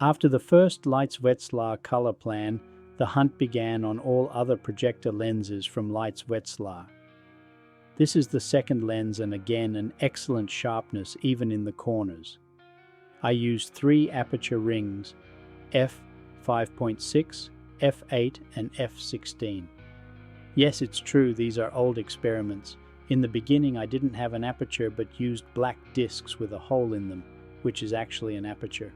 After the first Leitz Wetzlar Colorplan, the hunt began on all other projector lenses from Leitz Wetzlar. This is the second lens and again an excellent sharpness even in the corners. I used 3 aperture rings, F2.8, F2.8 and F2.16. Yes, it's true, these are old experiments. In the beginning I didn't have an aperture but used black discs with a hole in them, which is actually an aperture.